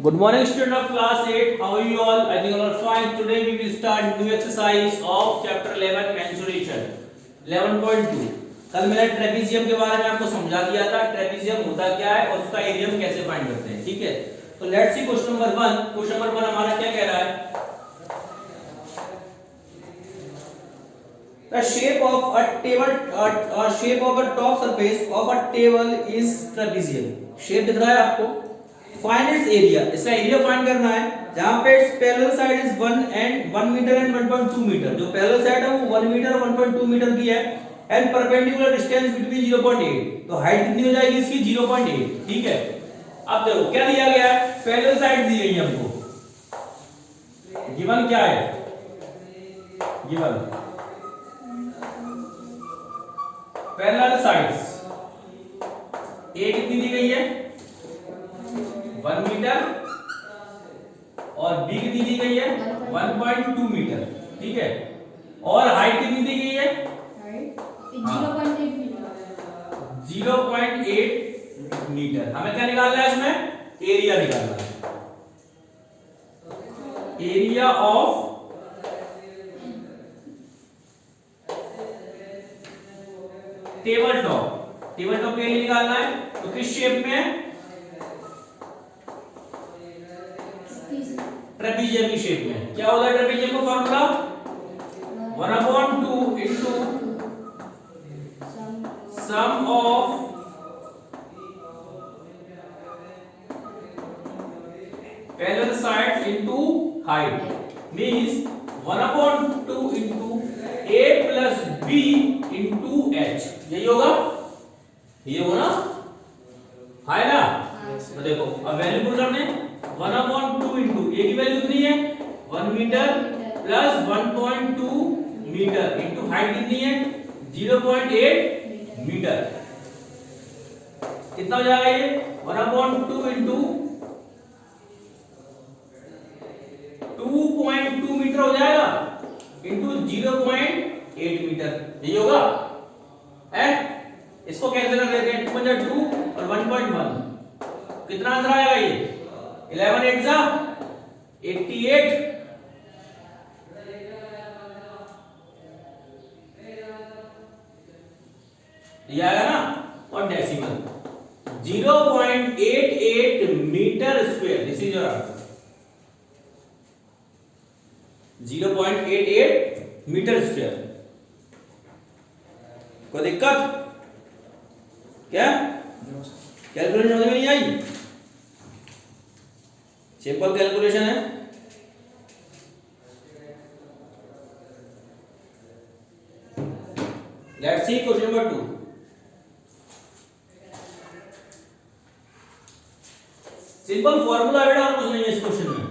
Good morning, student of class 8. How are you all? I think all are fine. Today we will start new exercise of chapter 11 mensuration 11.2. कल मैंने trapezium के बारे में आपको समझा दिया था, ट्रेपेजियम होता क्या है और उसका एरिया हम कैसे फाइंड करते हैं, ठीक है। तो let's see question number 1। Question number 1 हमारा क्या कह रहा है? The shape of a table, shape of a top surface of a table is trapezium. Shape दिख रहा है आपको? Find its area. इसका एरिया फाइंड करना है। जहां पे its parallel side is 1 metre and 1.2 metre. जो पैरेलल साइड है वो 1 मीटर और 1.2 मीटर की है एंड परपेंडिकुलर डिस्टेंस बिटवीन 0.8। तो हाइट कितनी हो जाएगी इसकी? 0.8, ठीक है। अब देखो क्या दिया गया है, पैरेलल साइड दी गई है हमको। गिवन क्या है? गिवन पैरेलल साइड्स ए कितनी दी गई है? 1 मीटर और बी कितनी दी गई है? 1.2 मीटर, ठीक है। और हाइट कितनी दी गई है? 0.8 मीटर। हमें क्या निकालना है इसमें? एरिया निकालना है। Area of table top. Table top का एरिया निकालना है। तो किस शेप में है? ट्रेपेजियम की शेप में। क्या होता है ट्रेपेजियम का formula? 1/2 into sum of parallel sides into height means 1/2 into a plus b into h। यही होगा, ये होगा ना, है ना? तो देखो अब वैल्यू पुट करने 1/2 इनटू a की वैल्यू कितनी है? 1 metre plus 1.2 metre into height कितनी है? 0.8 मीटर। कितना हो जाएगा ये? 1/2 इनटू 2.2 मीटर हो जाएगा इनटू 0.8 मीटर। यही होगा है। इसको कैंसिल कर देते हैं। 2 और 1.1 कितना आंसर आएगा ये? 11 8 जा 88। ये आएगा ना। और decimal 0.88 metre square. This is your answer. 0.88 metre square. कोई दिक्कत? क्या कैलकुलेशन समझ में नहीं आई? सिंपल कैलकुलेशन है। Let's see question number 2। Simple formula बेटा और कुछ नहीं है इस क्वेश्चन में।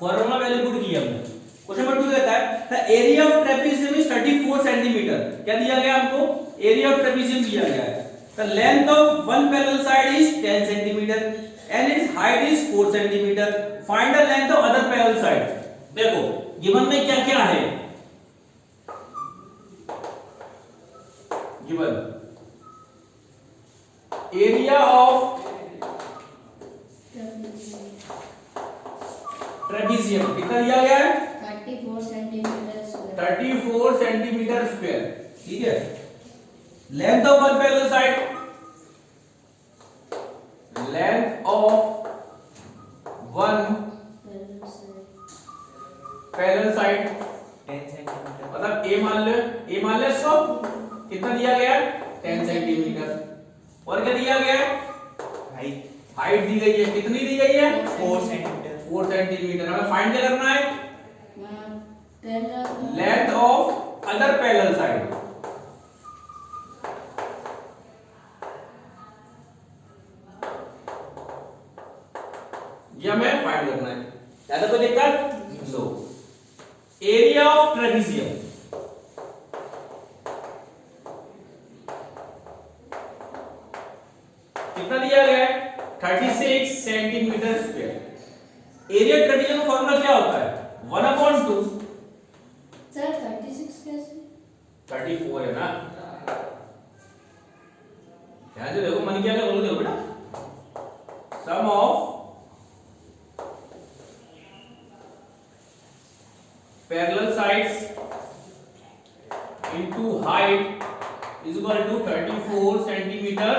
फॉर्मूला वैल्यू पुट किया हमने। क्वेश्चन नंबर 2 कहता है the area of trapezium is 34 centimetre. क्या दिया गया हमको? एरिया ऑफ ट्रेपेजियम दिया गया है। The length of one parallel side is 10 centimetre and its height is 4 cm. Find the length of other parallel side. देखो गिवन में क्या क्या है? गिवन एरिया ऑफ ट्रेपेजियम कितना दिया गया है? 34 सेंटीमीटर स्क्वायर। 34 सेंटीमीटर स्क्वायर, ठीक है। Length of one parallel side, length of one parallel side 10 centimetre. मतलब a मान लो इसको। कितना दिया गया है? 10 सेंटीमीटर। और क्या दिया गया है? हाइट दी गई है। कितनी दी गई है? 4 सेंटीमीटर। 4 सेंटीमीटर। हमें फाइंड क्या करना है? Length of other parallel side. ये हमें फाइंड करना है। ज्यादा कोई दिक्कत? नो। एरिया ऑफ ट्रेपेजियम कितना दिया गया है? 36 सेंटीमीटर स्क्वायर। एरिया ट्रेपेजियम का फॉर्मूला क्या होता है? 1/2। सर 36 कैसे? 34 है ना। ध्यान से देखो, मन क्या बोलो, देखो बेटा। Sum of parallel sides into height is equal to 34 centimetre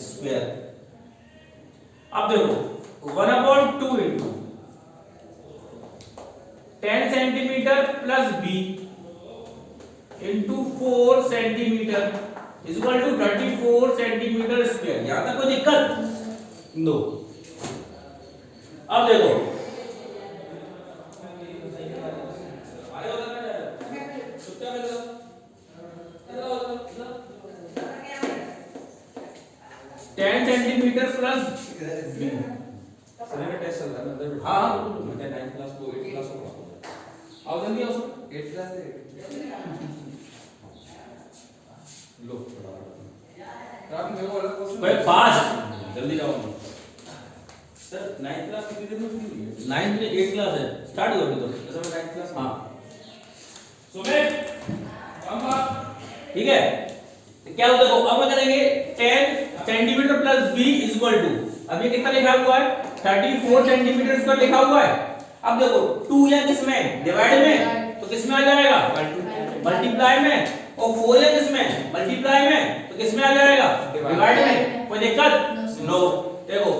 square. अब देखो 1/2 into 10 centimetre plus B into 4 centimetre is equal to 34 centimetre square. यहां तक कोई दिक्कत? नो। अब देखो 10 centimetre plus B. Sir test चल रहा है मतलब हाँ मैं 9 क्लास को 8 क्लास को आओ जल्दी आओ 8 क्लास से लो आप मेरे को अलग क्वेश्चन भाई फास्ट जल्दी जाओ। सर 9 क्लास कितनी देर में फ्री हुई है? 9th में 8 क्लास है, स्टार्ट करो तो। सर मैं 9 क्लास हाँ सुमित काम ठीक है। तो क्या होता है अब करेंगे 10 centimetre plus B is equal to, अब ये कितना लिखा हुआ है 34 सेंटीमीटर स्क्वायर लिखा हुआ है। अब देखो 2 या किसमें डिवाइड में, तो किसमें आ जाएगा मल्टीप्लाई में, और 4 या किसमें मल्टीप्लाई में, तो किसमें आ जाएगा डिवाइड में। कोई दिक्कत? नो। देखो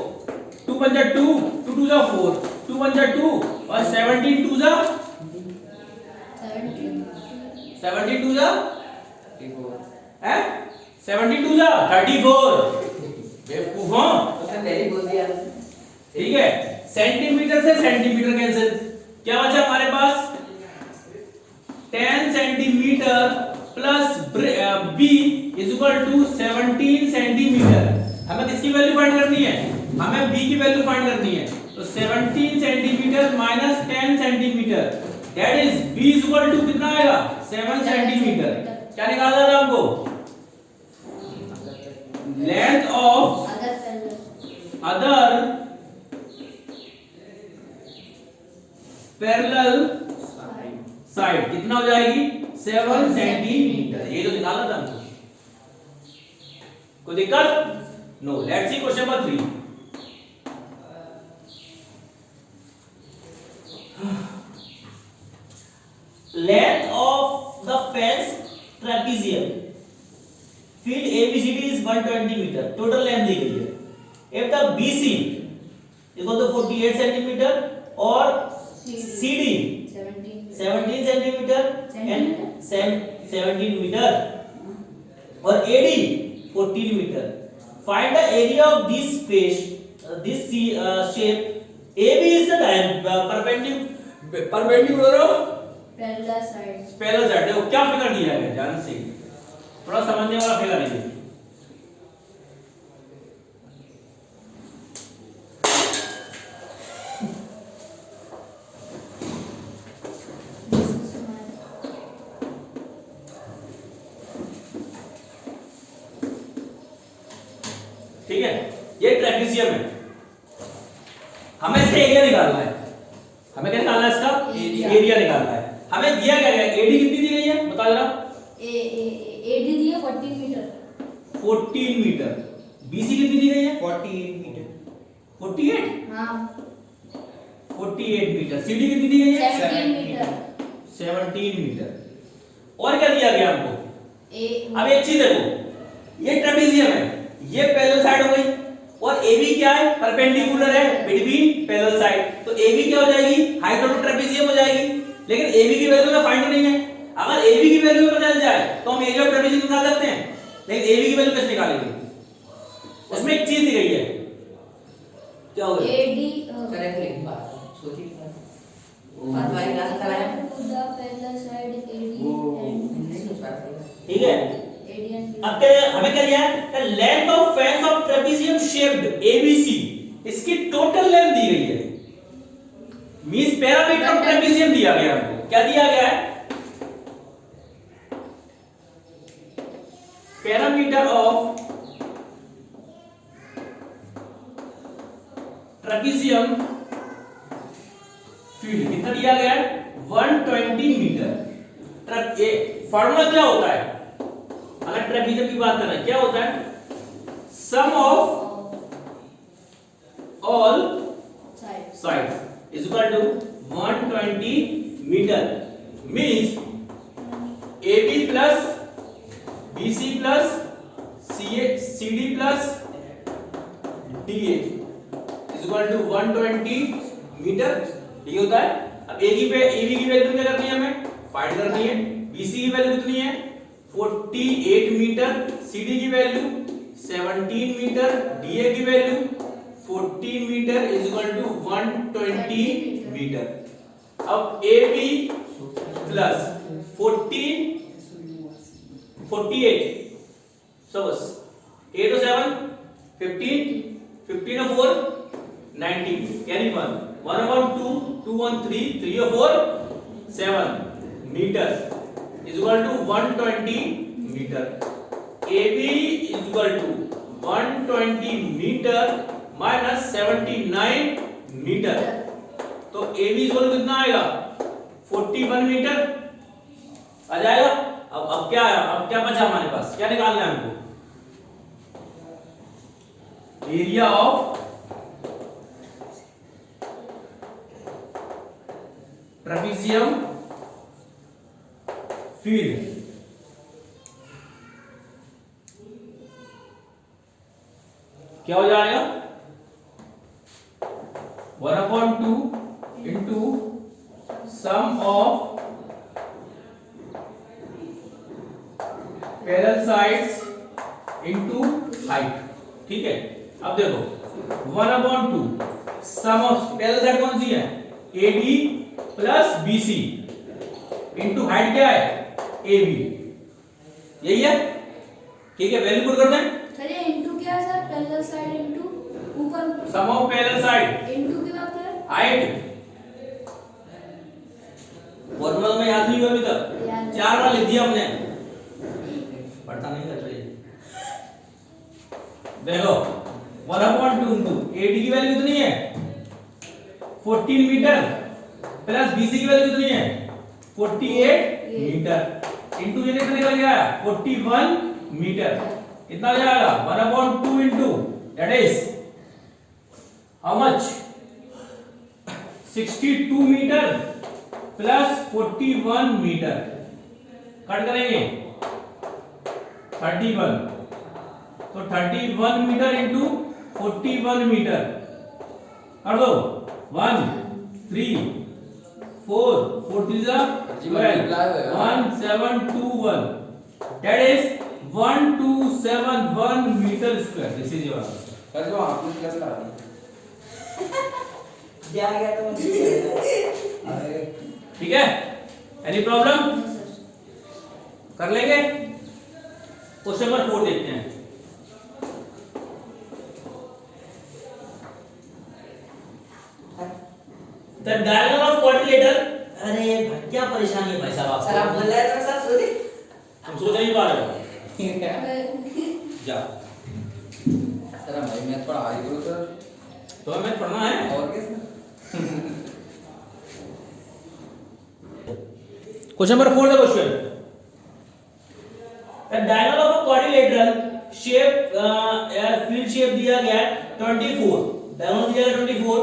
2 1 2 2 2 जा 4 2 1 2 और 17 2 जा 17 2 जा हैं 17 2 जा 34। बेवकूफ हो ठीक है। सेंटीमीटर से सेंटीमीटर कैंसिल, क्या बचा हमारे पास 10 centimetre plus B is equal to 17 centimetre. हमें किसकी वैल्यू फाइंड करनी है? हमें बी की वैल्यू फाइंड करनी है। तो 17 centimetre minus 10 centimetre that is B is equal to कितना आएगा 7 सेंटीमीटर। क्या निकालना था हमको? Length of other parallel side कितना हो जाएगी 7 सेंटीमीटर। ये तो निकालना था हमको। कोई दिक्कत? No. Let's see question number 3। Length of the fence trapezium field ABCD is 120 meter. Total length दी गई है. If the BC equal to 48 centimeter or CD 17 centimeter and 17 meter or AD 14 meter. Find the area of this face, this shape. AB is the perpendicular of parallel side. Parallel side. देखो क्या figure दिया है, ध्यान से थोड़ा समझने वाला figure है ये। ठीक है, ये ट्रेपेजियम है। हमें इसका एरिया निकालना है। हमें क्या निकालना है? इसका एरिया निकालना है। हमें दिया क्या गया? एडी कितनी दी गई है बता जरा। एडी दिया 14 मीटर। 14 मीटर। बीसी कितनी दी गई है? 48 मीटर। 48। हाँ 48 मीटर। सीडी कितनी दी गई है? 17 मीटर। 17 मीटर। और क्या दिया गया हमको? अब एक चीज देखो, ये ट्रेपेजियम है, ये पैरेलल साइड हो गई, और AB क्या है? परपेंडिकुलर है बिटवीन पैरेलल साइड। तो AB क्या हो जाएगी? हाइट ऑफ ट्रेपेजियम हो जाएगी। लेकिन AB की वैल्यू में फाइंड नहीं है। अगर AB की वैल्यू पता चल जाए तो हम एरिया ऑफ ट्रेपेजियम निकाल सकते हैं, लेकिन AB की वैल्यू कैसे निकालेंगे? उसमें एक चीज दी गई है, क्या होगा? एडी करेक्टली सोचिए बात वाली क्लास कराया to the parallel side AD नहीं सोच पा रहा ठीक है। एडी एंड अब हमें क्या दिया है? Length of fence of trapezium shaped ABC, इसकी टोटल लेंथ दी गई है। मींस पैरामीटर ऑफ ट्रेपेजियम दिया गया हमको। क्या दिया गया है? पैरामीटर ऑफ ट्रेपेजियम फील्ड कितना दिया गया है? 120 मीटर। ये फार्मूला क्या होता है अगर ट्रेपेजियम की बात करें? क्या होता है? Sum of all side sides is equal to 120 metre. Means AB plus BC plus CD plus DA is equal to 120 metre. ये होता है। अब AB की वैल्यू क्या करनी है, हमें फाइंड करनी है। BC की वैल्यू कितनी है 48 मीटर, CD की वैल्यू 17 मीटर, DA की value 14 metre is equal to 120 metre. अब AB प्लस 48 so बस 8 और 7 15 और 4 19 कैरी 1 और 2 2 और 3 और 4 7 metre is equal to 120 metre. AB is equal to 120 metre minus 79 metre. तो AB इज इक्वल टू कितना आएगा 41 मीटर आ जाएगा। अब क्या है, अब क्या बचा हमारे पास, क्या निकालना है हमको, एरिया ऑफ ट्रेपेजियम फील्ड। क्या हो जाएगा 1/2 into sum of parallel sides into height. ठीक है, अब देखो 1/2 सम ऑफ पैरेलल साइड कौन सी है AD plus BC into height क्या है AB, यही है। ठीक है, वैल्यू पुट करते हैं। सर ये इनटू क्या है सर, पैरेलल साइड इनटू ऊपर सम ऑफ पैरेलल साइड इनटू की बात करें हाइट। फॉर्मूला में याद नहीं हुआ अभी तक, याद 4 बार लिख दिया हमने, पढ़ता नहीं कर रही। देखो 1/2 इंटू AD की वैल्यू कितनी है 14 मीटर प्लस BC की वैल्यू कितनी है 48 मीटर इंटू ये कितना निकल गया 41 मीटर। कितना हो जाएगा 1/2 into that is how much 62 metre plus 41 metre. Cut करेंगे 31, तो 31 मीटर इंटू 41 मीटर कर दो 1 3 4 4 3 12 1721 that is 1271 metre square. This is your answer. Sir जो आपने क्लास करा दी क्या गया तो मुझे अरे ठीक है, एनी प्रॉब्लम कर लेंगे। क्वेश्चन नंबर 4 देखते हैं। The diagonal of quadrilateral, अरे भाई क्या परेशानी है भाई साहब सर आप आपको, बोल रहे थे सर सोची हम सोच नहीं पा रहे हो। जा सर हमारी मैथ पढ़ा आई करो सर, तो हमें पढ़ना है। और क्या sir? Question number 4 the question, the diagonal of a quadrilateral shape field shape दिया गया है 24, diagonal दिया गया 24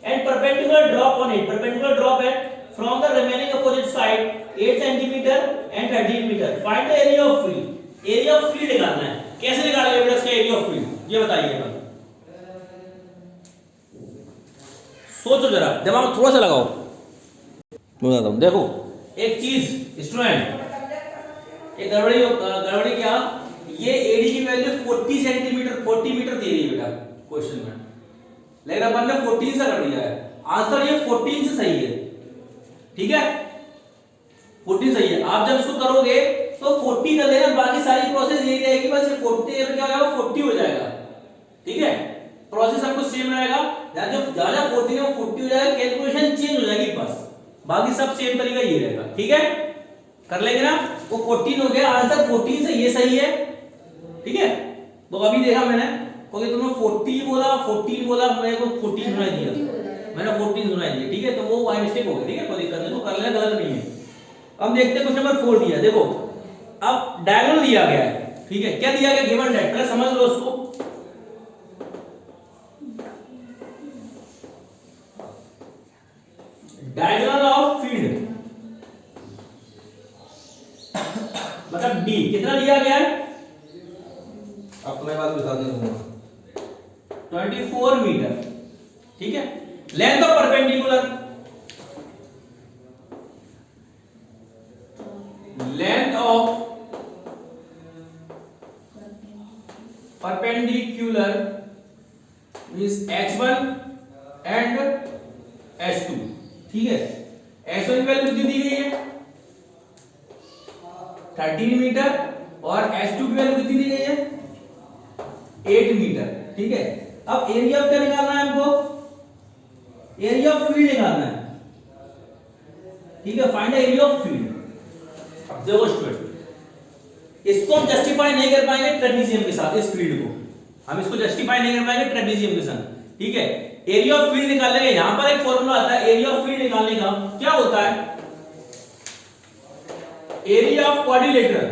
and perpendicular drop on it, perpendicular drop है from the remaining opposite side 8 cm and 13 meter. Find the area of field, area of field निकालना है। कैसे निकालेंगे बेटा इसका area of field, ये बताइए। सोचो जरा, दिमाग थोड़ा सा लगाओ। मैं बताता हूँ, देखो एक चीज स्टूडेंट, ये गड़बड़ी क्या, ये एडी की वैल्यू 40 सेंटीमीटर 40 मीटर दे रही है बेटा क्वेश्चन में, लेकिन अपन ने 14 से कर दिया है। आंसर ये 14 से सही है। ठीक है, 14 सही है। आप जब इसको करोगे तो 40 कर लेना, बाकी सारी प्रोसेस यही रहेगी, बस ये 40 क्या हो जाएगा 40 हो जाएगा। ठीक है, प्रोसेस हमको सेम रहेगा, जब 14 है वो 40 हो जाएगा, कैलकुलेशन चेंज हो जाएगी बस, बाकी सब सेम तरीका ये रहेगा। ठीक है, कर लेंगे ना, वो 14 हो गया, आंसर 14 से ये सही है। ठीक है, तो अभी देखा मैंने, क्योंकि तुमने 14 बोला, मेरे को 14 सुनाई दिया, मैंने 14 सुनाई दिया। ठीक है, तो वो बाय मिस्टेक हो गई। ठीक है, कोई दिक्कत नहीं, तो कर लेना, गलत नहीं है। अब देखते हैं क्वेश्चन नंबर 4 दिया, देखो अब डायगोनल दिया गया है। ठीक है, क्या दिया गया, गिवन दैट, पहले समझ लो उसको। डायगोनल ऑफ फील्ड डी कितना दिया गया है? अब तुम्हें बात बता दूंगा 24 मीटर, ठीक है। Length of perpendicular, length of perpendicular means h1 and h2, ठीक है। h1 की वैल्यू कितनी दी गई है? 13 मीटर और h2 की वैल्यू कितनी दी गई है? 8 मीटर, ठीक है। अब एरिया ऑफ क्या निकालना है हमको? एरिया ऑफ फील्ड निकालना है, ठीक है। Find the area of field. अब देखो स्टूडेंट, इसको हम जस्टिफाई नहीं कर पाएंगे ट्रेपेजियम के साथ, इस फील्ड को हम इसको जस्टिफाई नहीं कर पाएंगे ट्रेपेजियम के साथ, ठीक है। एरिया ऑफ फील्ड निकालने के यहां पर एक फॉर्मूला आता है एरिया ऑफ फील्ड निकालने का, क्या होता है? एरिया ऑफ क्वाड्रिलेटरल,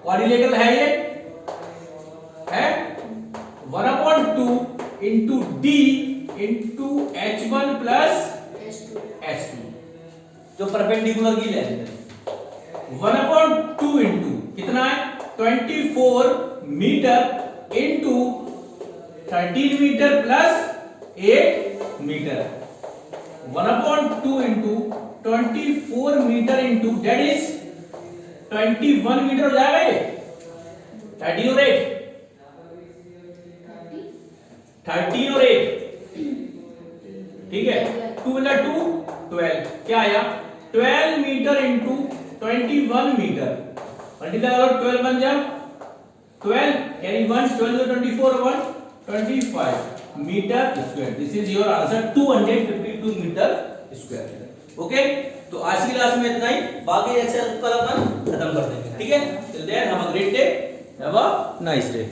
क्वाड्रिलेटरल है ये, है 1/2 into D into h1 plus h2, जो परपेंडिकुलर की लेंथ है। 1/2 इंटू कितना है? 24 metre into 13 metre plus 8 metre. 1/2 into 24 metre into that is 21 metre हो जाएगा ये। 13 और 8, 13 और 8, ठीक है। 2 × 2 12, क्या आया? 12 मीटर इंटू 21 मीटर, मल्टीप्लाई करो 12 बन जा 12 carry 1, 12 24 1 25 metre square. This is your answer 252 metre square. Okay, तो आज की क्लास में इतना ही, बाकी एक्सरसाइज कल अपन खत्म कर देंगे, ठीक है। Till then have a great day, have a nice day.